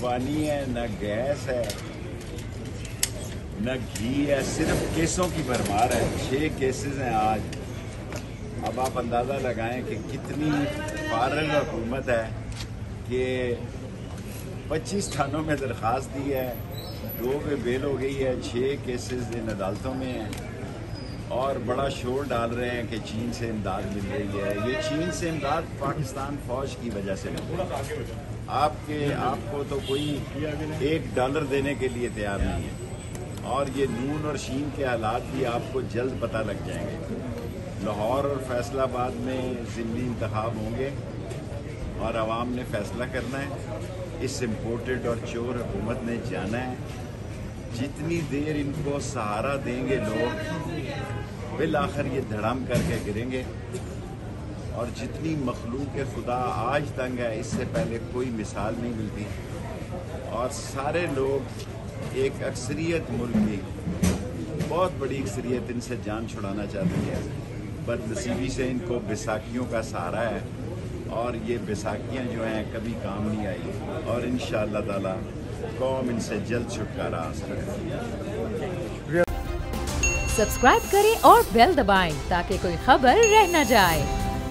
पानी है, न गैस है, न घी है, सिर्फ केसों की भरमार है। 6 केसेस हैं आज। अब आप अंदाज़ा लगाएं कि कितनी फारग हुकूमत है कि 25 थानों में दरख्वास्त दी है, 2 पे बेल हो गई है, 6 केसेस इन अदालतों में हैं और बड़ा शोर डाल रहे हैं कि चीन से इमदाद मिल रही है। ये चीन से इमदाद पाकिस्तान फ़ौज की वजह से मिल रही है। आपको तो कोई $1 देने के लिए तैयार नहीं है। और ये नून और शीन के हालात भी आपको जल्द पता लग जाएंगे। लाहौर और फैसलाबाद में ज़िमनी इंतखाब होंगे और आवाम ने फैसला करना है। इस इम्पोर्टेड और चोर हुकूमत ने जाना है। जितनी देर इनको सहारा देंगे लोग, बिल आखिर ये धड़म करके गिरेंगे। और जितनी मखलूक खुदा आज तंग है, इससे पहले कोई मिसाल नहीं मिलती। और सारे लोग, एक अक्सरियत मुल्क की बहुत बड़ी अक्सरियत इनसे जान छुड़ाना चाहती है। बदनसीबी से इनको बैसाखियों का सहारा है और ये बैसाखियाँ जो हैं कभी काम नहीं आई। और इंशाअल्लाह ताला कौम इनसे जल्द छुटकारा हासिल करेगी। सब्सक्राइब करें और बेल दबाएं ताकि कोई खबर रह न जाए।